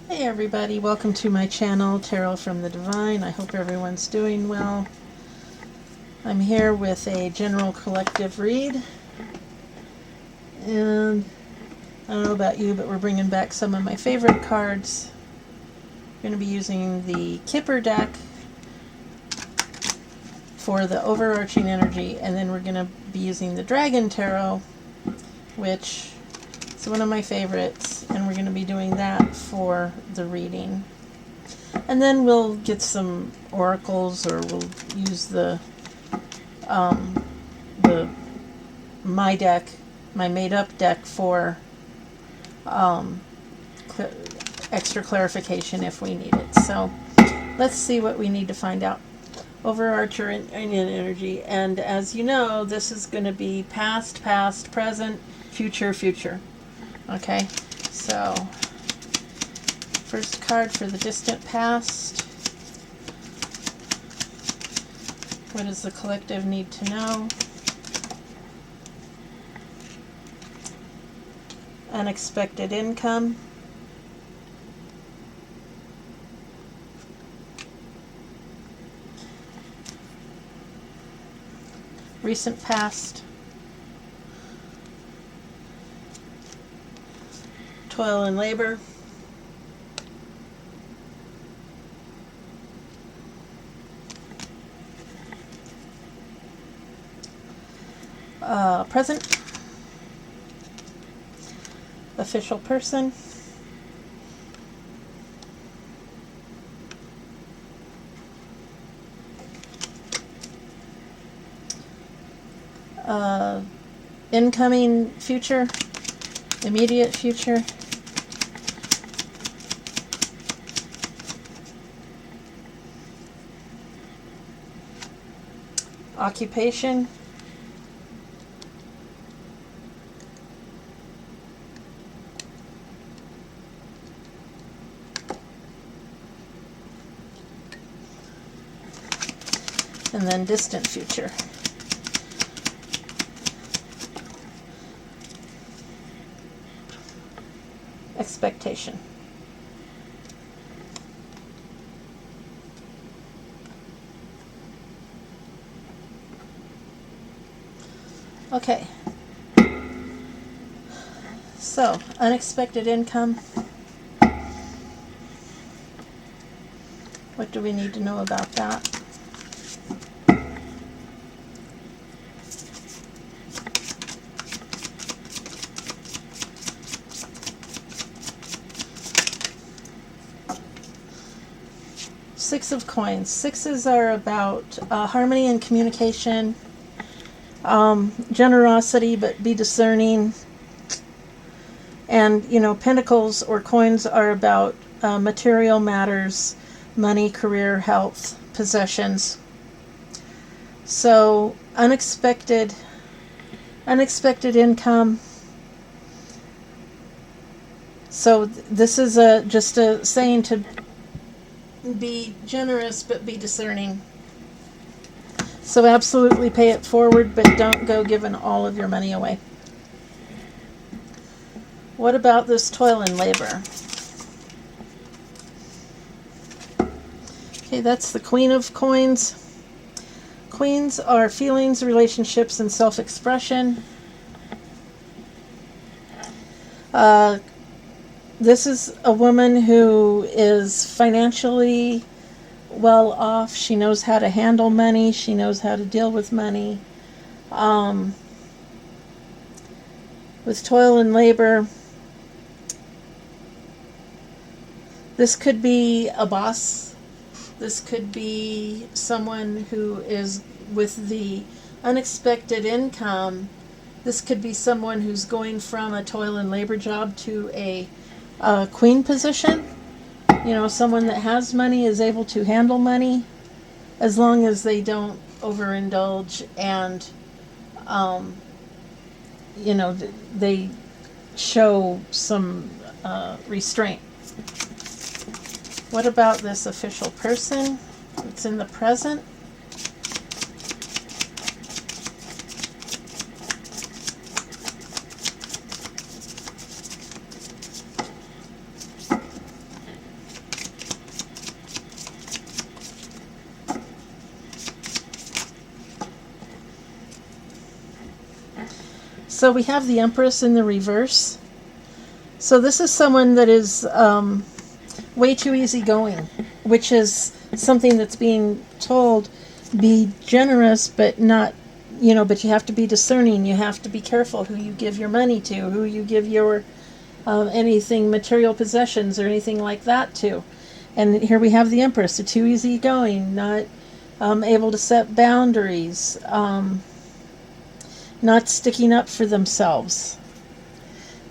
Hey everybody, welcome to my channel, Tarot from the Divine. I hope everyone's doing well. I'm here with a general collective read, and I don't know about you, but we're bringing back some of my favorite cards. I'm going to be using the Kipper deck for the overarching energy, and then we're going to be using the Dragon Tarot, which is one of my favorites, and we're going to be doing that for the reading. And then we'll get some oracles, or we'll use the my deck, my made-up deck, for extra clarification if we need it. So let's see what we need to find out. Overarching energy, and as you know, this is going to be past, present, future. Okay, so first card for the distant past. What does the collective need to know? Unexpected income. Recent past. Toil and labor. Present. Official person. Incoming future. Immediate future. Occupation. And then distant future. Expectation. Okay. So, unexpected income. What do we need to know about that? Six of Coins. Sixes are about harmony and communication, generosity, but be discerning. And, Pentacles or coins are about material matters, money, career, health, possessions. So, unexpected income. So this is just a saying to be generous, but be discerning. So absolutely pay it forward, but don't go giving all of your money away. What about this toil and labor? Okay, that's the Queen of Coins. Queens are feelings, relationships, and self-expression. This is a woman who is financially well off. She knows how to handle money. She knows how to deal with money. With toil and labor, this could be a boss. This could be someone who is with the unexpected income. This could be someone who's going from a toil and labor job to a queen position. Someone that has money is able to handle money as long as they don't overindulge and, they show some restraint. What about this official person? It's in the present. So we have the Empress in the reverse. So this is someone that is way too easygoing, which is something that's being told, be generous, but not, but you have to be discerning. You have to be careful who you give your money to, who you give your anything, material possessions or anything like that to. And here we have the Empress, so too easygoing, not able to set boundaries, not sticking up for themselves.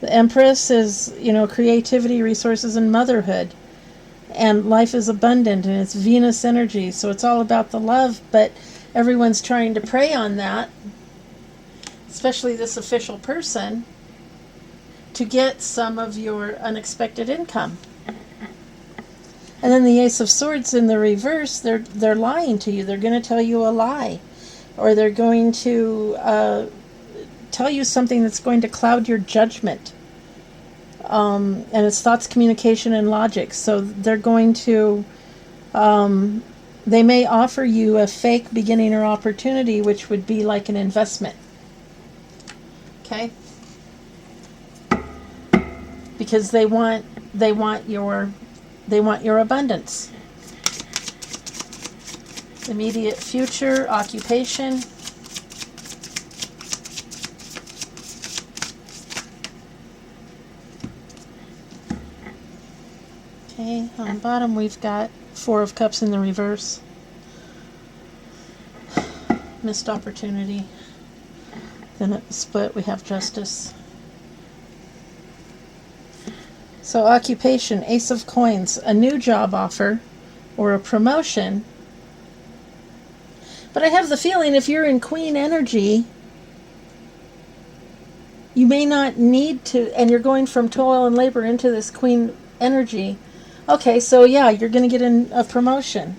The Empress is, creativity, resources, and motherhood. And life is abundant, and it's Venus energy, so it's all about the love, but everyone's trying to prey on that, especially this official person, to get some of your unexpected income. And then the Ace of Swords in the reverse, they're lying to you. They're going to tell you a lie, or they're going to tell you something that's going to cloud your judgment. And it's thoughts, communication, and logic. So they're going to, they may offer you a fake beginning or opportunity, which would be like an investment. Okay? Because they want your abundance. Immediate future, occupation. Okay, on the bottom we've got Four of Cups in the reverse. Missed opportunity. Then at the split we have Justice. So occupation, Ace of Coins, a new job offer or a promotion. But I have the feeling if you're in Queen energy, you may not need to, and you're going from toil and labor into this Queen energy. Okay, so yeah, you're going to get a promotion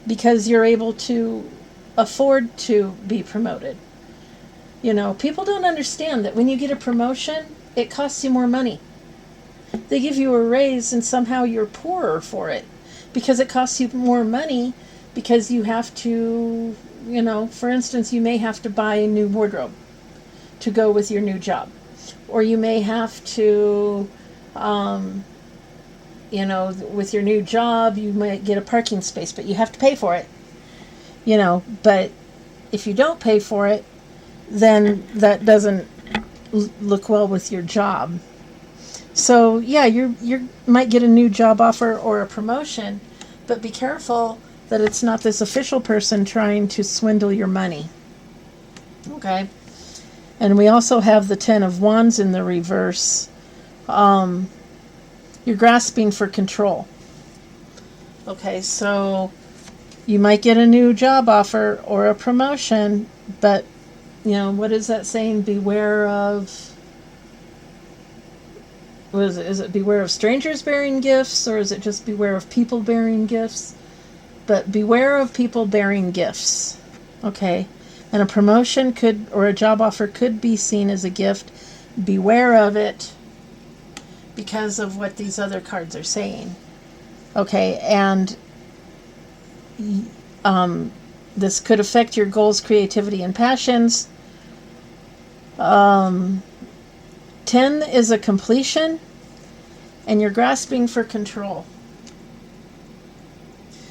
because you're able to afford to be promoted. People don't understand that when you get a promotion, it costs you more money. They give you a raise and somehow you're poorer for it because it costs you more money because you have to, for instance, you may have to buy a new wardrobe to go with your new job. Or you may have to, with your new job, you might get a parking space, but you have to pay for it. But if you don't pay for it, then that doesn't look well with your job. So yeah, you might get a new job offer or a promotion, but be careful that it's not this official person trying to swindle your money. Okay. And we also have the Ten of Wands in the reverse. You're grasping for control. Okay, so you might get a new job offer or a promotion, but what is that saying? Beware of, is it beware of strangers bearing gifts, or is it just beware of people bearing gifts? But beware of people bearing gifts. Okay. And a promotion or a job offer could be seen as a gift. Beware of it because of what these other cards are saying. Okay. And this could affect your goals, creativity, and passions. 10 is a completion, and you're grasping for control.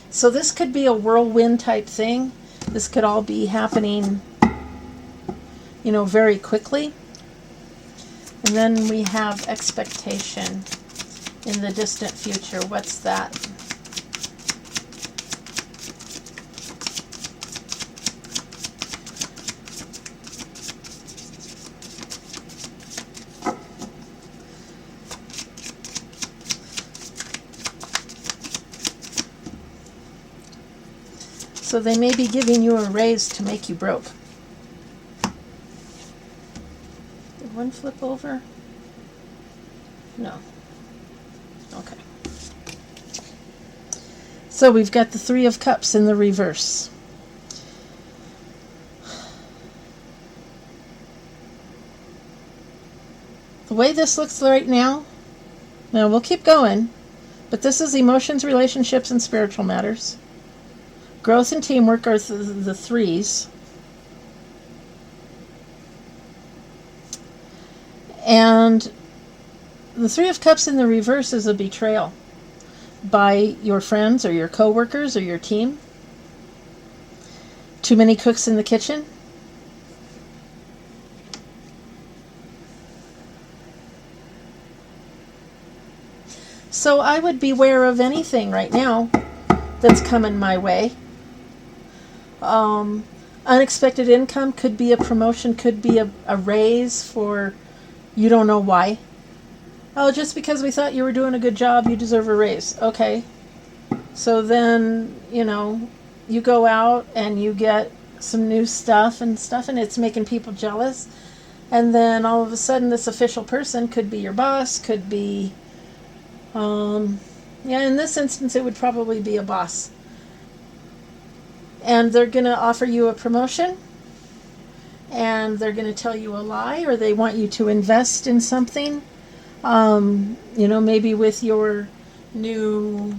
So this could be a whirlwind type thing. This could all be happening, very quickly. And then we have expectation in the distant future. What's that? So they may be giving you a raise to make you broke. Did one flip over? No. Okay. So we've got the Three of Cups in the reverse. The way this looks right now we'll keep going, but this is emotions, relationships, and spiritual matters. Growth and teamwork are the threes. And the Three of Cups in the reverse is a betrayal by your friends or your coworkers or your team. Too many cooks in the kitchen. So I would beware of anything right now that's coming my way. Unexpected income could be a promotion, could be a raise for you don't know why. Oh, just because we thought you were doing a good job, you deserve a raise. Okay. So then, you go out and you get some new stuff, and it's making people jealous. And then all of a sudden, this official person could be your boss, could be, in this instance, it would probably be a boss. And they're going to offer you a promotion, and they're going to tell you a lie, or they want you to invest in something. Maybe with your new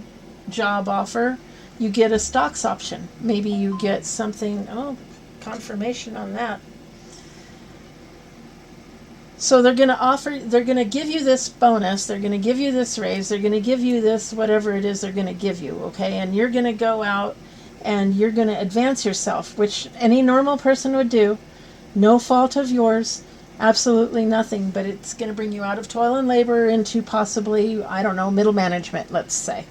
job offer, you get a stocks option. Maybe you get something, confirmation on that. So they're going to give you this bonus, they're going to give you this raise, they're going to give you this, whatever it is they're going to give you, okay? And you're going to go out and you're going to advance yourself, which any normal person would do. No fault of yours. Absolutely nothing, but it's going to bring you out of toil and labor into possibly, middle management, let's say.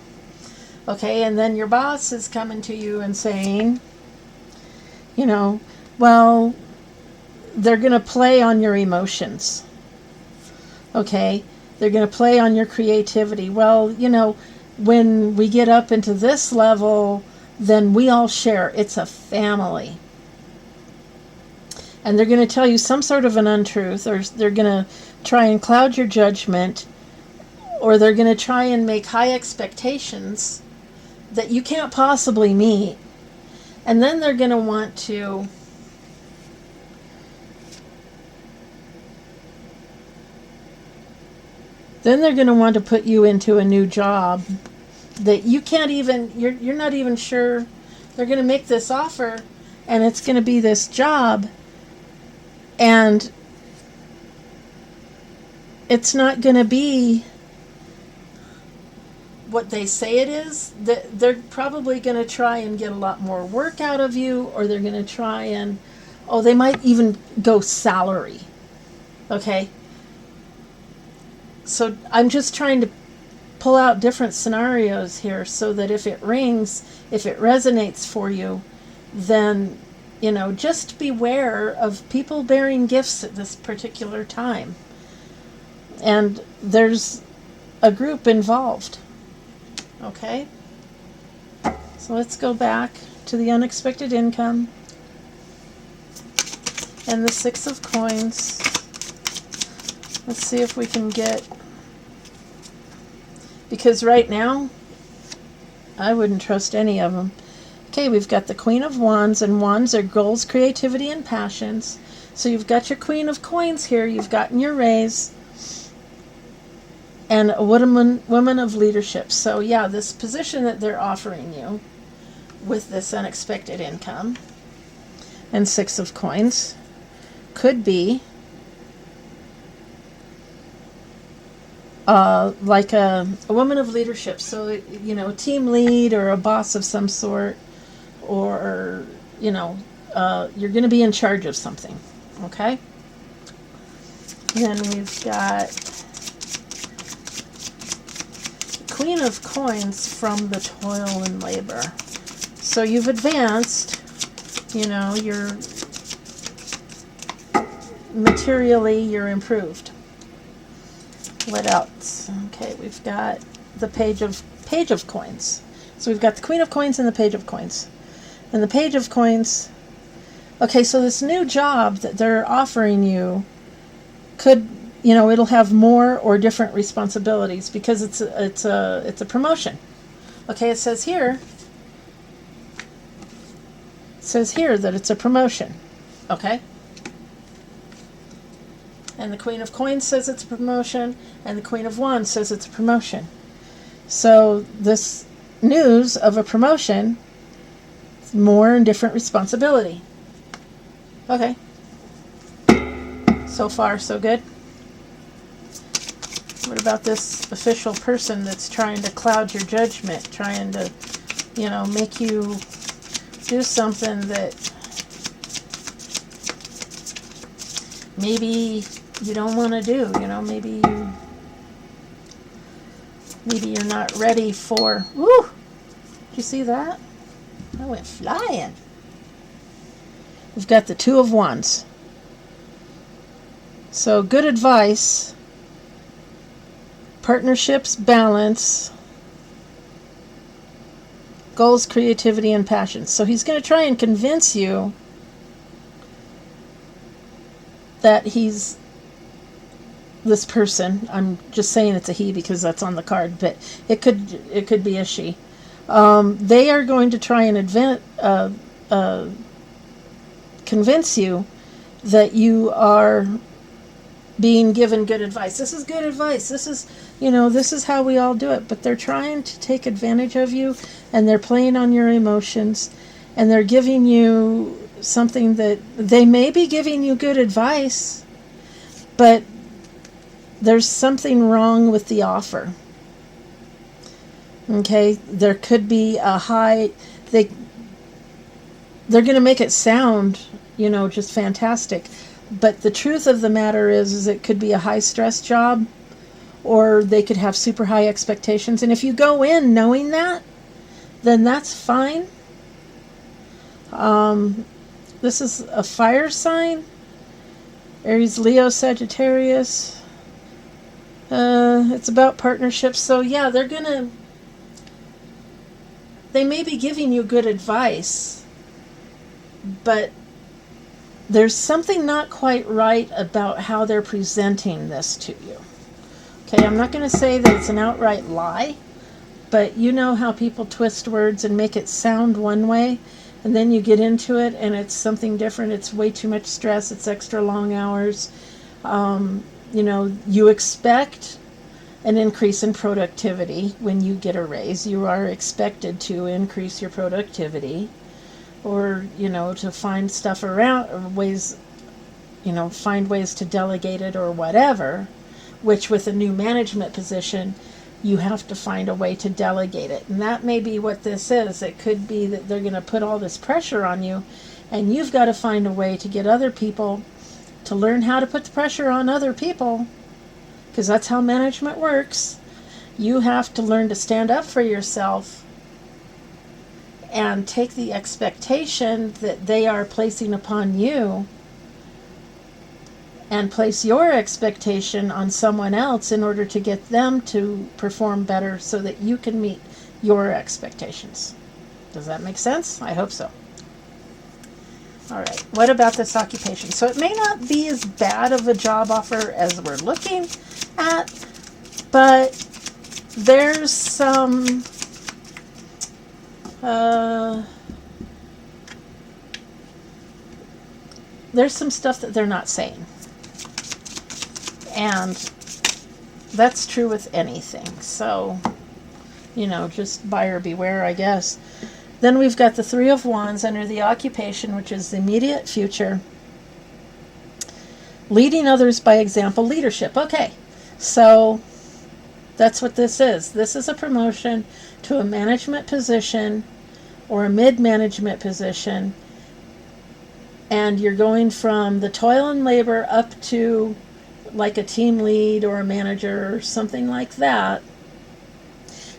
Okay, and then your boss is coming to you and saying, well, they're going to play on your emotions. Okay, they're going to play on your creativity. Well, when we get up into this level, then we all share. It's a family. And they're going to tell you some sort of an untruth, or they're going to try and cloud your judgment, or they're going to try and make high expectations that you can't possibly meet. And then they're going to want to put you into a new job that you can't even, you're not even sure. They're going to make this offer, and it's going to be this job, and it's not going to be what they say it is. They're probably going to try and get a lot more work out of you, or they're going to try and, they might even go salary. Okay? So I'm just trying to pull out different scenarios here so that if it rings, if it resonates for you, then just beware of people bearing gifts at this particular time. And there's a group involved. Okay? So let's go back to the unexpected income and the Six of Coins. Let's see if we can get, because right now I wouldn't trust any of them. Okay, we've got the Queen of Wands, and Wands are goals, creativity, and passions. So you've got your Queen of Coins here, you've gotten your raise, and a woman of leadership. So yeah, this position that they're offering you with this unexpected income and Six of Coins could be like a woman of leadership. So, a team lead or a boss of some sort, or, you're going to be in charge of something. Okay? Then we've got Queen of Coins from the toil and labor. So you've advanced, you're materially, you're improved. What else? Okay, we've got the Page of Coins. So we've got the Queen of Coins and the Page of Coins. And the Page of Coins, okay, so this new job that they're offering you could, it'll have more or different responsibilities because it's a promotion. Okay, it says here that it's a promotion. Okay? And the Queen of Coins says it's a promotion, and the Queen of Wands says it's a promotion. So this news of a promotion is more and different responsibility. Okay. So far, so good. What about this official person that's trying to cloud your judgment, trying to, make you do something that maybe you don't want to do, maybe you're not ready for, woo! Did you see that? I went flying. We've got the Two of Wands. So good advice, partnerships, balance, goals, creativity, and passion. So he's going to try and convince you that he's this person. I'm just saying it's a he because that's on the card, but it could be a she. They are going to try and convince you that you are being given good advice. This is good advice. This is how we all do it. But they're trying to take advantage of you, and they're playing on your emotions, and they're giving you something that they may be giving you good advice, but there's something wrong with the offer. Okay, there could be a high, they're going to make it sound, just fantastic. But the truth of the matter is it could be a high stress job, or they could have super high expectations. And if you go in knowing that, then that's fine. This is a fire sign. Aries, Leo, Sagittarius. It's about partnerships. So yeah, they may be giving you good advice, but there's something not quite right about how they're presenting this to you. Okay, I'm not going to say that it's an outright lie, but you know how people twist words and make it sound one way, and then you get into it and it's something different. It's way too much stress. It's extra long hours. You expect an increase in productivity when you get a raise. You are expected to increase your productivity, or to find stuff around, or ways, find ways to delegate it or whatever, which with a new management position you have to find a way to delegate it. And that may be what this is. It could be that they're going to put all this pressure on you, and you've got to find a way to get other people to learn how to put the pressure on other people, because that's how management works. You have to learn to stand up for yourself and take the expectation that they are placing upon you and place your expectation on someone else in order to get them to perform better so that you can meet your expectations. Does that make sense? I hope so. All right, what about this occupation? So it may not be as bad of a job offer as we're looking at, but there's some stuff that they're not saying. And that's true with anything. So, just buyer beware, I guess. Then we've got the Three of Wands under the occupation, which is the immediate future. Leading others by example, leadership. Okay, so that's what this is. This is a promotion to a management position or a mid-management position, and you're going from the toil and labor up to like a team lead or a manager or something like that,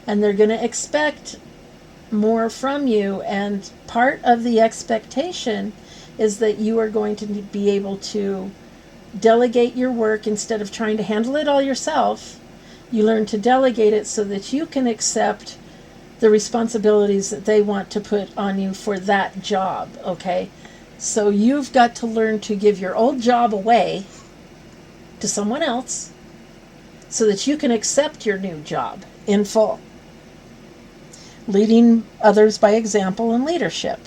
and they're going to expect more from you, and part of the expectation is that you are going to be able to delegate your work. Instead of trying to handle it all yourself, you learn to delegate it so that you can accept the responsibilities that they want to put on you for that job, okay? So you've got to learn to give your old job away to someone else so that you can accept your new job in full. Leading others by example and leadership.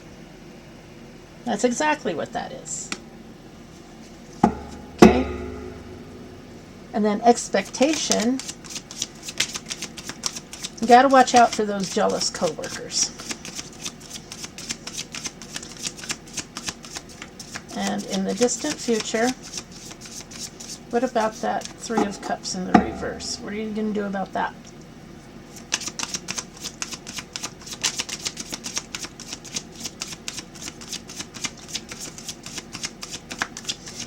That's exactly what that is. Okay? And then expectation. You got to watch out for those jealous coworkers. And in the distant future, What about that Three of Cups in the reverse? What are you going to do about that?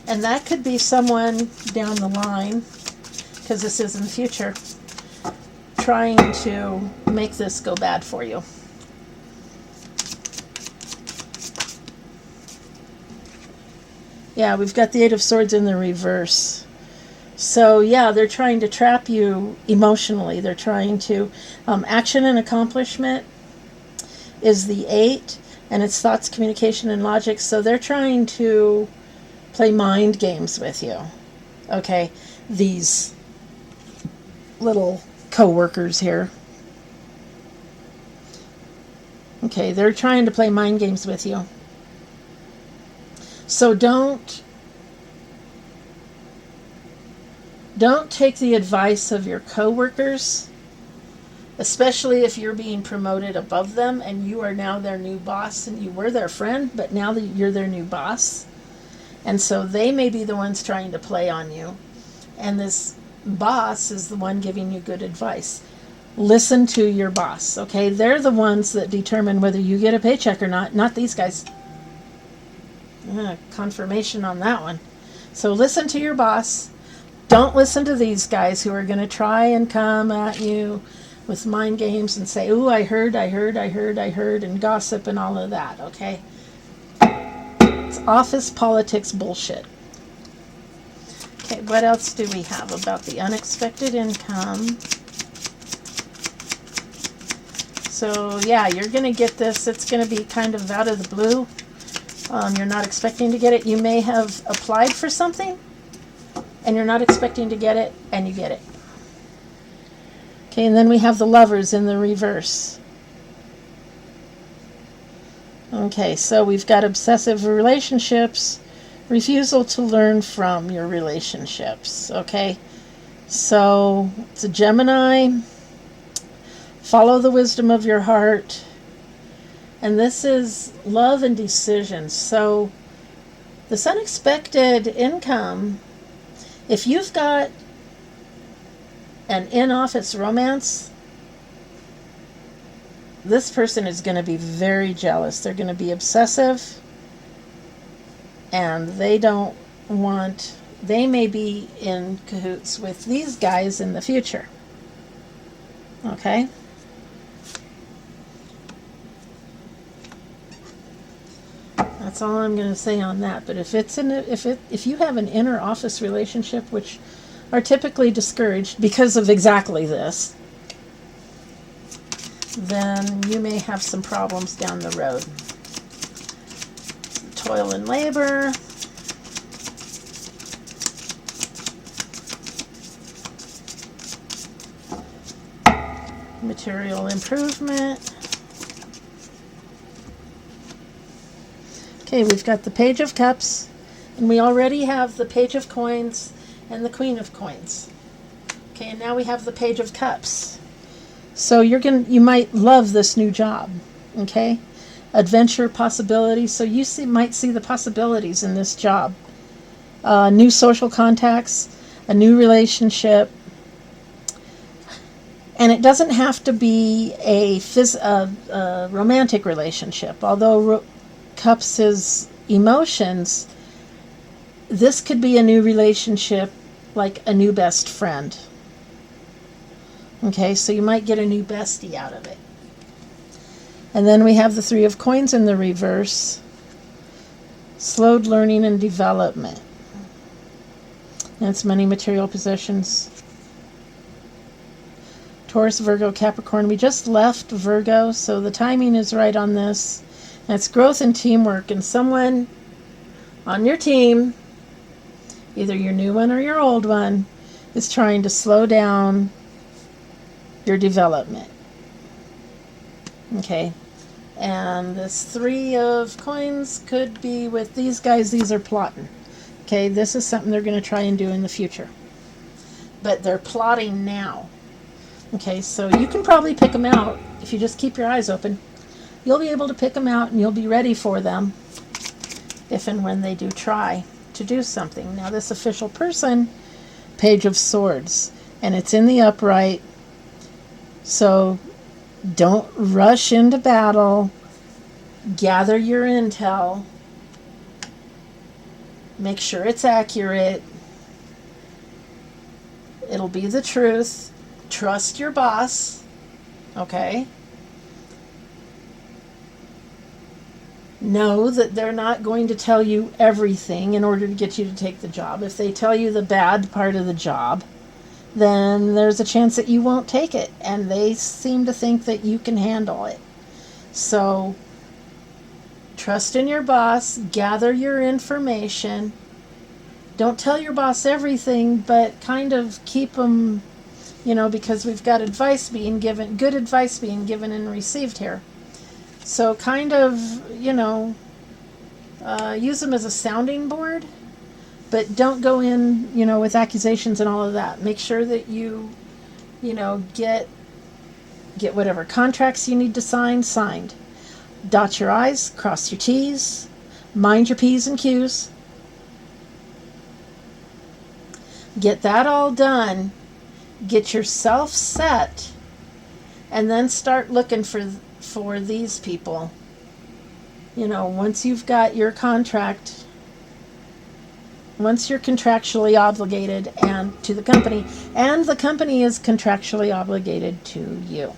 And that could be someone down the line, because this is in the future, trying to make this go bad for you. Yeah, we've got the Eight of Swords in the reverse. So yeah, they're trying to trap you emotionally. They're trying to, action and accomplishment is the 8, and it's thoughts, communication, and logic. So they're trying to play mind games with you. Okay, these little co-workers here. Okay, they're trying to play mind games with you. So don't take the advice of your coworkers, especially if you're being promoted above them and you are now their new boss, and you were their friend, but now that you're their new boss. And so they may be the ones trying to play on you. And this boss is the one giving you good advice. Listen to your boss, okay? They're the ones that determine whether you get a paycheck or not these guys. Confirmation on that one. So listen to your boss. Don't listen to these guys who are going to try and come at you with mind games and say, ooh, I heard, and gossip and all of that, okay? It's office politics bullshit. Okay, what else do we have about the unexpected income? So, yeah, you're going to get this. It's going to be kind of out of the blue. You're not expecting to get it. You may have applied for something, and you're not expecting to get it, and you get it. Okay, and then we have the Lovers in the reverse. Okay, so we've got obsessive relationships, refusal to learn from your relationships. Okay, so it's a Gemini. Follow the wisdom of your heart. And this is love and decisions. So this unexpected income, if you've got an in-office romance, this person is going to be very jealous. They're going to be obsessive, and they may be in cahoots with these guys in the future. Okay? That's all I'm going to say on that. But if you have an inner office relationship, which are typically discouraged because of exactly this, then you may have some problems down the road. Toil and labor. Material improvement. Okay, we've got the Page of Cups, and we already have the Page of Coins and the Queen of Coins. Okay, and now we have the Page of Cups. So you might love this new job. Okay, adventure, possibilities. So you might see the possibilities in this job. New social contacts, a new relationship, and it doesn't have to be a romantic relationship. Although Cups is emotions, this could be a new relationship, like a new best friend. Okay, so you might get a new bestie out of it. And then we have the Three of Coins in the reverse. Slowed learning and development. That's money, material possessions. Taurus, Virgo, Capricorn. We just left Virgo, so the timing is right on this. And it's growth and teamwork. And someone on your team, either your new one or your old one, is trying to slow down your development. Okay. And this Three of Coins could be with these guys. These are plotting. Okay, this is something they're going to try and do in the future. But they're plotting now. Okay, so you can probably pick them out if you just keep your eyes open. You'll be able to pick them out, and you'll be ready for them if and when they do try to do something. Now, this official person Page of Swords, and it's in the upright. So don't rush into battle. Gather your intel. Make sure it's accurate. It'll be the truth. Trust your boss. Okay? Know that they're not going to tell you everything in order to get you to take the job. If they tell you the bad part of the job, then there's a chance that you won't take it. And they seem to think that you can handle it. So, trust in your boss. Gather your information. Don't tell your boss everything, but kind of keep them, because we've got advice being given, good advice being given and received here. So kind of, use them as a sounding board, but don't go in, with accusations and all of that. Make sure that you, get whatever contracts you need to sign, signed. Dot your I's, cross your T's, mind your P's and Q's. Get that all done. Get yourself set, and then start looking for these people. Once you've got your contract, once you're contractually obligated and to the company, and the company is contractually obligated to you,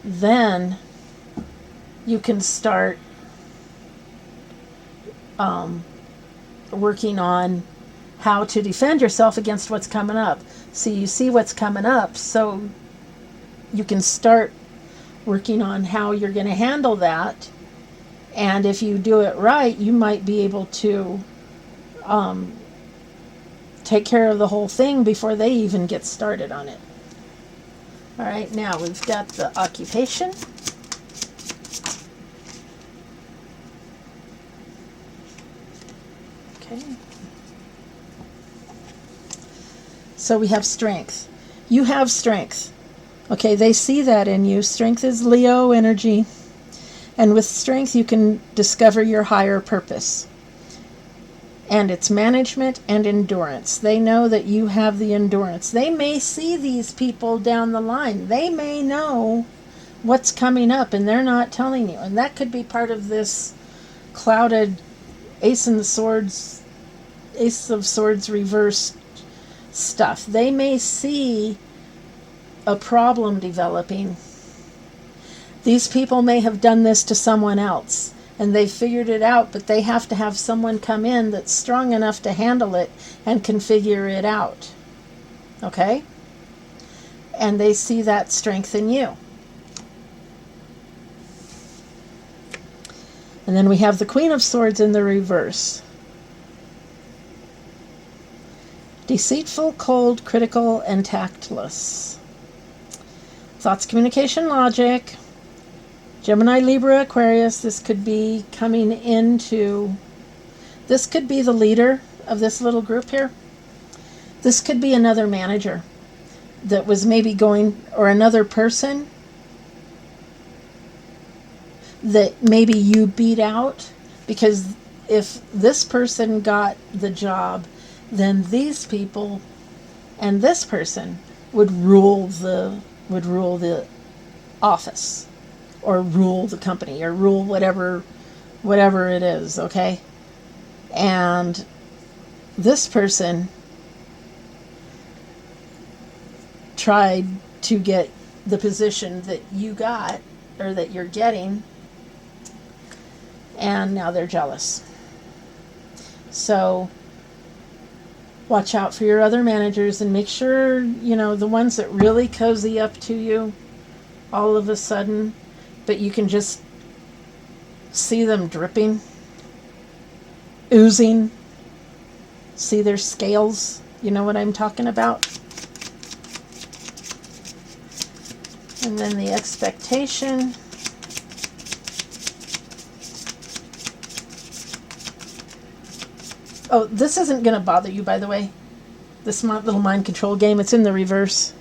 then you can start working on how to defend yourself against what's coming up. So you see what's coming up, so you can start working on how you're going to handle that. And if you do it right, you might be able to take care of the whole thing before they even get started on it. All right, now we've got the occupation. Okay. So we have strength. You have strength. Okay, they see that in you. Strength is Leo energy. And with strength, you can discover your higher purpose. And it's management and endurance. They know that you have the endurance. They may see these people down the line. They may know what's coming up, and they're not telling you. And that could be part of this clouded Ace of Swords reversed stuff. They may see a problem developing. These people may have done this to someone else and they figured it out, but they have to have someone come in that's strong enough to handle it and can figure it out. Okay? And they see that strength in you. And then we have the Queen of Swords in the reverse. Deceitful, cold, critical, and tactless. Thoughts, communication, logic. Gemini, Libra, Aquarius. This could be coming into... This could be the leader of this little group here. This could be another manager that was maybe going... Or another person that maybe you beat out. Because if this person got the job, then these people and this person would rule the office, or rule the company, or rule whatever it is, okay? And this person tried to get the position that you got, or that you're getting, and now they're jealous. So watch out for your other managers and make sure, the ones that really cozy up to you all of a sudden, but you can just see them dripping, oozing, see their scales. You know what I'm talking about? And then the expectation. Oh, this isn't going to bother you, by the way. This little mind control game, it's in the reverse.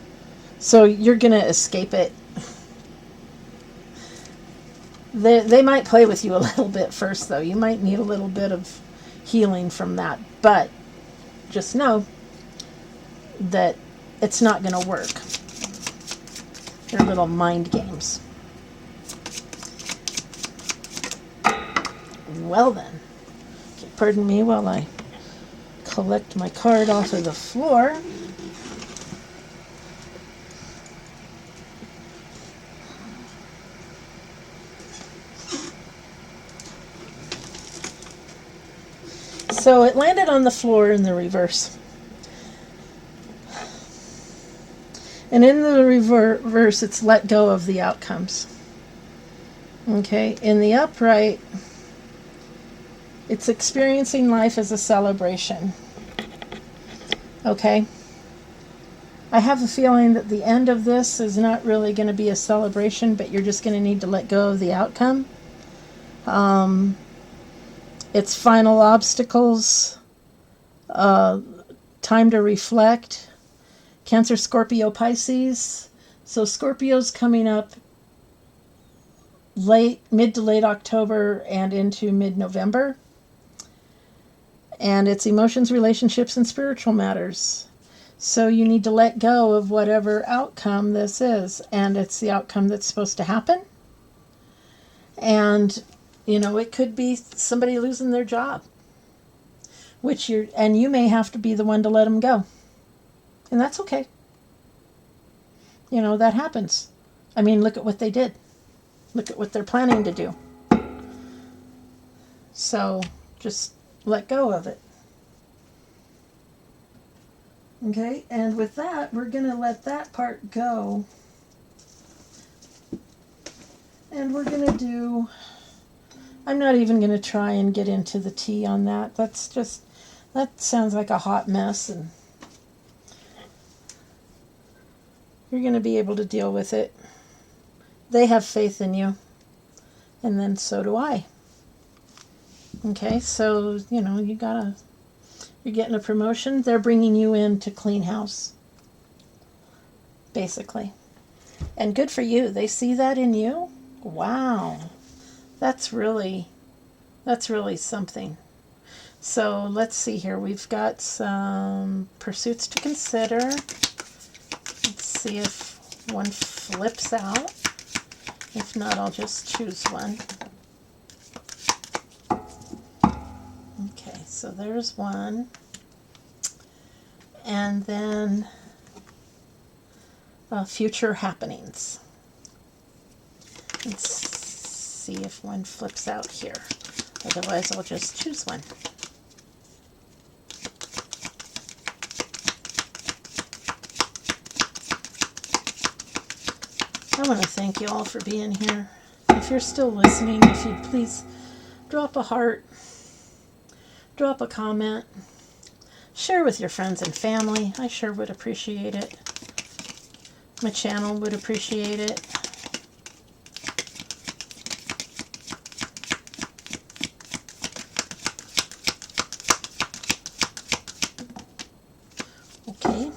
So you're going to escape it. They might play with you a little bit first, though. You might need a little bit of healing from that. But just know that it's not going to work. They're little mind games. Well then, okay, pardon me while I collect my card off of the floor. So it landed on the floor in the reverse. And in the reverse, it's let go of the outcomes. Okay, in the upright, it's experiencing life as a celebration. Okay? I have a feeling that the end of this is not really going to be a celebration, but you're just going to need to let go of the outcome. It's final obstacles, time to reflect. Cancer, Scorpio, Pisces. So Scorpio's coming up mid to late October and into mid-November. And it's emotions, relationships, and spiritual matters. So you need to let go of whatever outcome this is. And it's the outcome that's supposed to happen. And, it could be somebody losing their job. And you may have to be the one to let them go. And that's okay. That happens. I mean, look at what they did. Look at what they're planning to do. So just let go of it. Okay, and with that, we're going to let that part go. And we're going to I'm not even going to try and get into the tea on that. That sounds like a hot mess, and you're going to be able to deal with it. They have faith in you, and then so do I. Okay, so, you're getting a promotion. They're bringing you in to clean house, basically. And good for you. They see that in you. Wow. That's really something. So let's see here. We've got some pursuits to consider. Let's see if one flips out. If not, I'll just choose one. Okay, so there's one. And then future happenings. Let's see if one flips out here. Otherwise, I'll just choose one. I want to thank you all for being here. If you're still listening, if you'd please drop a heart, drop a comment, share with your friends and family. I sure would appreciate it. My channel would appreciate it. Okay.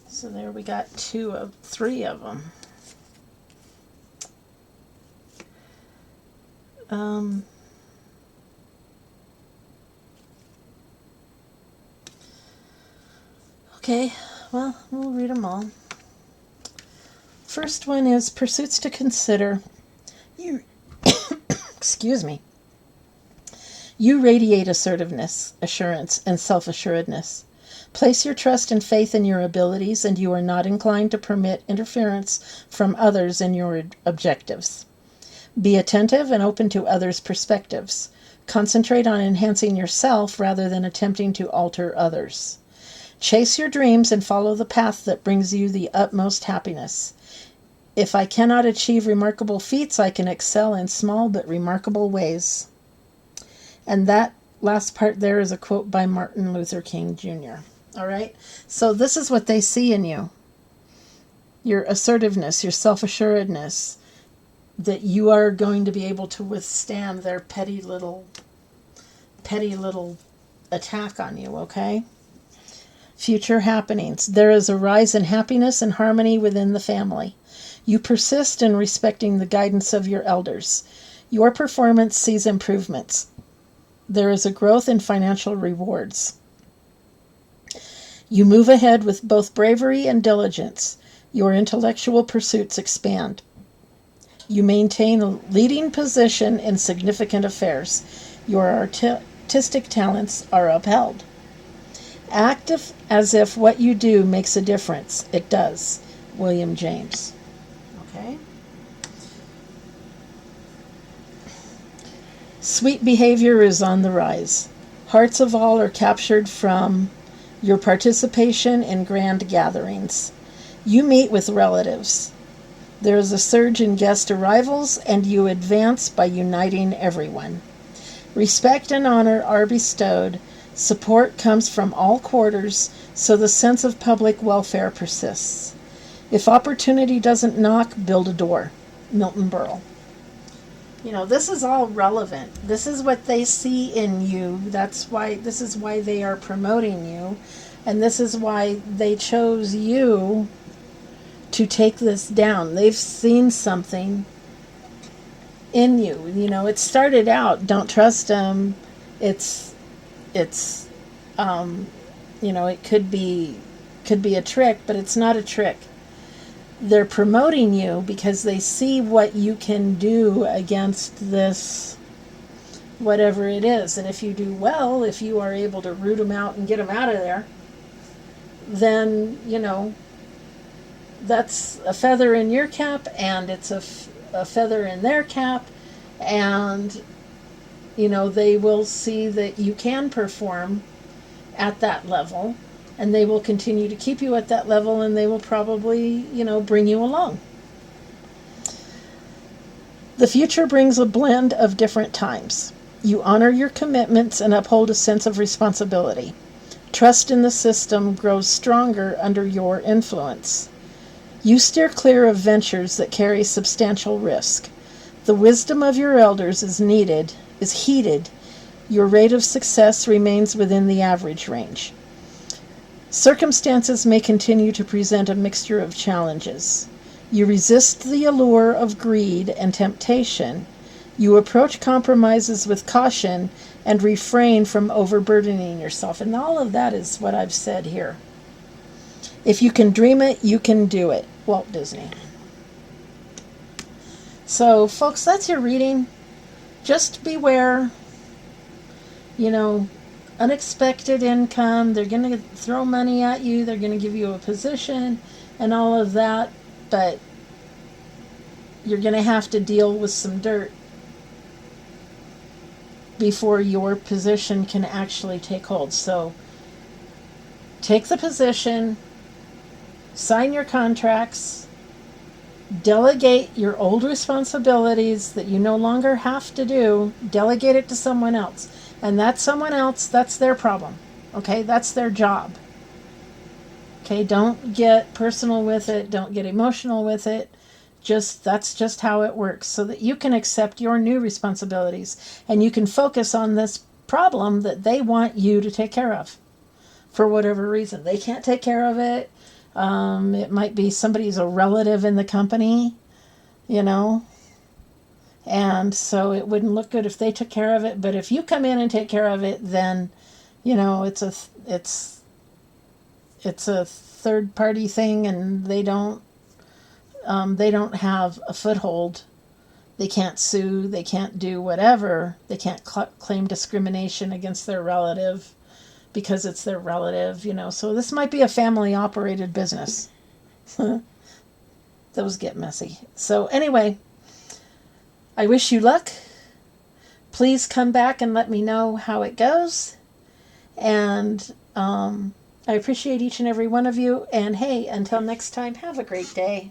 So there we got 3 of them. Okay, well, we'll read them all. First one is pursuits to consider. Excuse me. You radiate assertiveness, assurance, and self-assuredness. Place your trust and faith in your abilities, and you are not inclined to permit interference from others in your objectives. Be attentive and open to others' perspectives. Concentrate on enhancing yourself rather than attempting to alter others. Chase your dreams and follow the path that brings you the utmost happiness. If I cannot achieve remarkable feats, I can excel in small but remarkable ways. And that last part there is a quote by Martin Luther King Jr. All right? So this is what they see in you. Your assertiveness, your self-assuredness, that you are going to be able to withstand their petty little attack on you, okay? Future happenings. There is a rise in happiness and harmony within the family. You persist in respecting the guidance of your elders. Your performance sees improvements. There is a growth in financial rewards. You move ahead with both bravery and diligence. Your intellectual pursuits expand. You maintain a leading position in significant affairs. Your artistic talents are upheld. Act as if what you do makes a difference. It does. William James. Okay. Sweet behavior is on the rise. Hearts of all are captured from your participation in grand gatherings. You meet with relatives. There is a surge in guest arrivals, and you advance by uniting everyone. Respect and honor are bestowed. Support comes from all quarters, so the sense of public welfare persists. If opportunity doesn't knock, build a door. Milton Berle. This is all relevant. This is what they see in you. This is why they are promoting you. And this is why they chose you to take this down. They've seen something in you. It started out, don't trust them. It could be a trick, but it's not a trick. They're promoting you because they see what you can do against this, whatever it is. And if you do well, if you are able to root them out and get them out of there, then, that's a feather in your cap, and it's a feather in their cap, and, they will see that you can perform at that level. And they will continue to keep you at that level, and they will probably, bring you along. The future brings a blend of different times. You honor your commitments and uphold a sense of responsibility. Trust in the system grows stronger under your influence. You steer clear of ventures that carry substantial risk. The wisdom of your elders is heeded. Your rate of success remains within the average range. Circumstances may continue to present a mixture of challenges. You resist the allure of greed and temptation. You approach compromises with caution and refrain from overburdening yourself. And all of that is what I've said here. If you can dream it, you can do it. Walt Disney. So, folks, that's your reading. Just beware. Unexpected income. They're going to throw money at you. They're going to give you a position and all of that. But you're going to have to deal with some dirt before your position can actually take hold. So take the position, sign your contracts, delegate your old responsibilities that you no longer have to do, delegate it to someone else. And that someone else, that's their problem. Okay, that's their job. Okay, don't get personal with it, don't get emotional with it. That's just how it works, so that you can accept your new responsibilities and you can focus on this problem that they want you to take care of for whatever reason. They can't take care of it. It might be somebody's a relative in the company, and so it wouldn't look good if they took care of it. But if you come in and take care of it, then, it's a third party thing, and they don't have a foothold. They can't sue. They can't do whatever. They can't claim discrimination against their relative because it's their relative, So this might be a family operated business. Those get messy. So anyway, I wish you luck. Please come back and let me know how it goes. And I appreciate each and every one of you. And hey, until next time, have a great day.